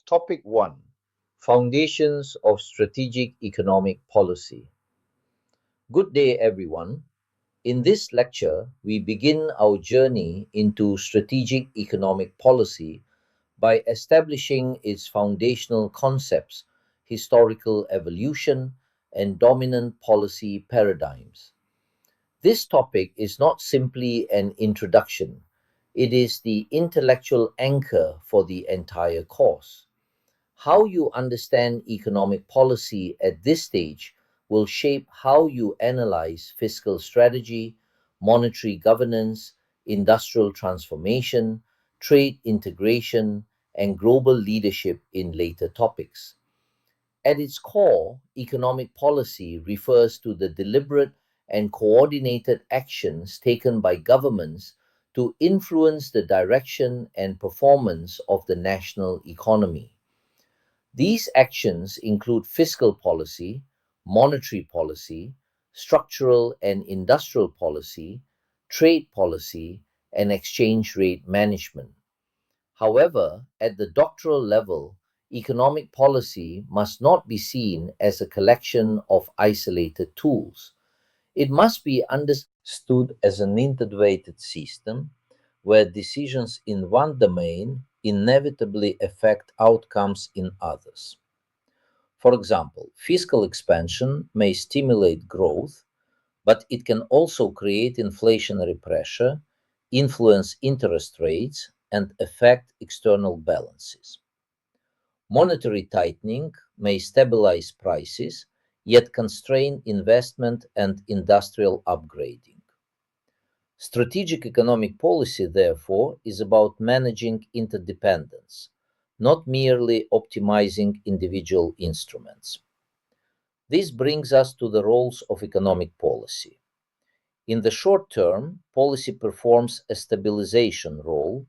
Topic 1: Foundations of Strategic Economic Policy. Good day, everyone. In this lecture, we begin our journey into strategic economic policy by establishing its foundational concepts, historical evolution, and dominant policy paradigms. This topic is not simply an introduction, it is the intellectual anchor for the entire course. How you understand economic policy at this stage will shape how you analyze fiscal strategy, monetary governance, industrial transformation, trade integration, and global leadership in later topics. At its core, economic policy refers to the deliberate and coordinated actions taken by governments to influence the direction and performance of the national economy. These actions include fiscal policy, monetary policy, structural and industrial policy, trade policy, and exchange rate management. However, at the doctoral level, economic policy must not be seen as a collection of isolated tools. It must be understood as an integrated system where decisions in one domain inevitably affect outcomes in others. For example, fiscal expansion may stimulate growth, but it can also create inflationary pressure, influence interest rates, and affect external balances. Monetary tightening may stabilize prices, yet constrain investment and industrial upgrading. Strategic economic policy, therefore, is about managing interdependence, not merely optimizing individual instruments. This brings us to the roles of economic policy. In the short term, policy performs a stabilization role,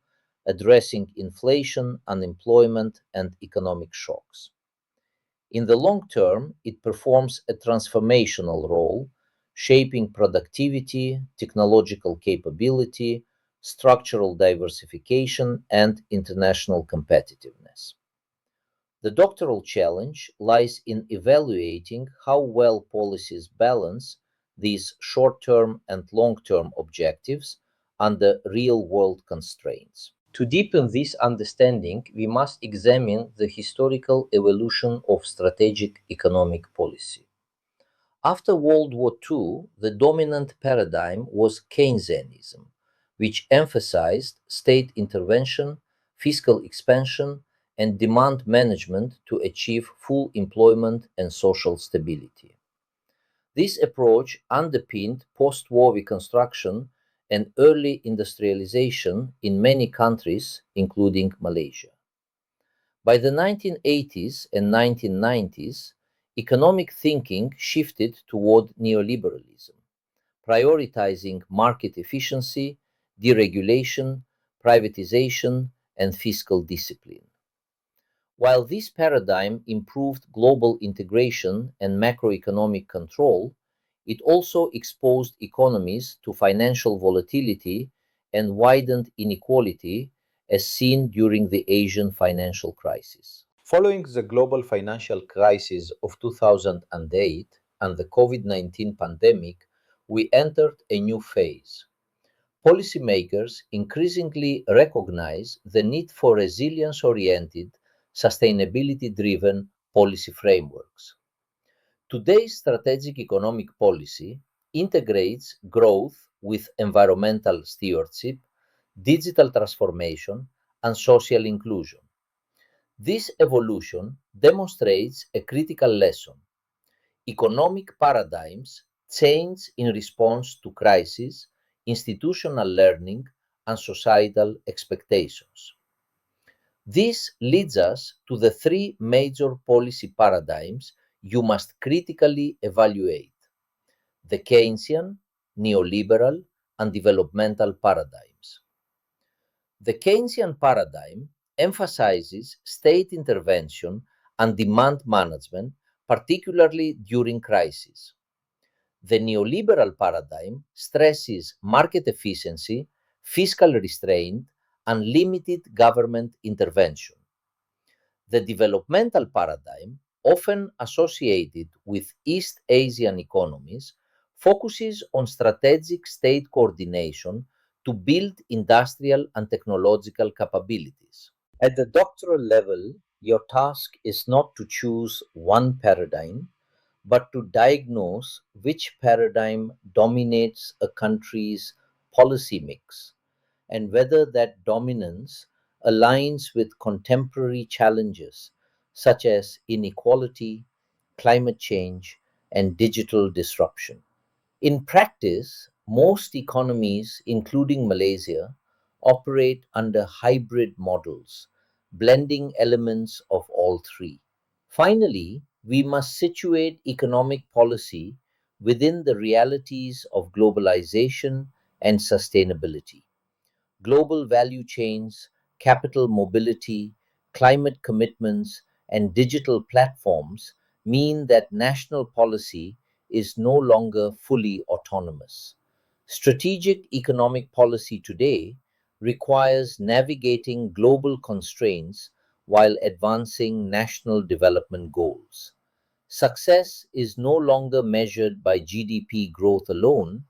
addressing inflation, unemployment, and economic shocks. In the long term, it performs a transformational role, shaping productivity, technological capability, structural diversification, and international competitiveness. The doctoral challenge lies in evaluating how well policies balance these short-term and long-term objectives under real-world constraints. To deepen this understanding, we must examine the historical evolution of strategic economic policy. After World War II, the dominant paradigm was Keynesianism, which emphasized state intervention, fiscal expansion, and demand management to achieve full employment and social stability. This approach underpinned post-war reconstruction and early industrialization in many countries, including Malaysia. By the 1980s and 1990s, economic thinking shifted toward neoliberalism, prioritizing market efficiency, deregulation, privatization, and fiscal discipline. While this paradigm improved global integration and macroeconomic control, it also exposed economies to financial volatility and widened inequality, as seen during the Asian financial crisis. Following the global financial crisis of 2008 and the COVID-19 pandemic, we entered a new phase. Policymakers increasingly recognize the need for resilience-oriented, sustainability-driven policy frameworks. Today's strategic economic policy integrates growth with environmental stewardship, digital transformation, and social inclusion. This evolution demonstrates a critical lesson. Economic paradigms change in response to crisis, institutional learning, and societal expectations. This leads us to the three major policy paradigms you must critically evaluate: the Keynesian, neoliberal, and developmental paradigms. The Keynesian paradigm emphasizes state intervention and demand management, particularly during crises. The neoliberal paradigm stresses market efficiency, fiscal restraint, and limited government intervention. The developmental paradigm, often associated with East Asian economies, focuses on strategic state coordination to build industrial and technological capabilities. At the doctoral level, your task is not to choose one paradigm, but to diagnose which paradigm dominates a country's policy mix and whether that dominance aligns with contemporary challenges such as inequality, climate change, and digital disruption. In practice, most economies, including Malaysia, operate under hybrid models, blending elements of all three. Finally, we must situate economic policy within the realities of globalization and sustainability. Global value chains, capital mobility, climate commitments, and digital platforms mean that national policy is no longer fully autonomous. Strategic economic policy today requires navigating global constraints while advancing national development goals. Success is no longer measured by GDP growth alone,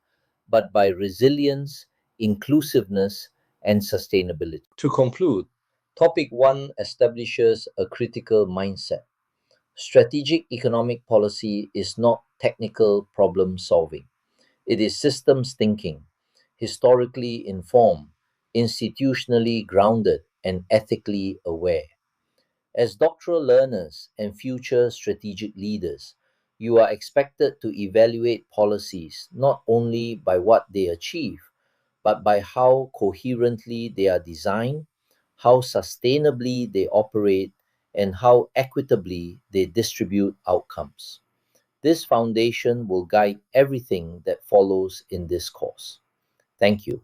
but by resilience, inclusiveness, and sustainability. To conclude, topic 1 establishes a critical mindset. Strategic economic policy is not technical problem solving, it is systems thinking, historically informed, institutionally grounded, and ethically aware. As doctoral learners and future strategic leaders, you are expected to evaluate policies not only by what they achieve, but by how coherently they are designed, how sustainably they operate, and how equitably they distribute outcomes. This foundation will guide everything that follows in this course. Thank you.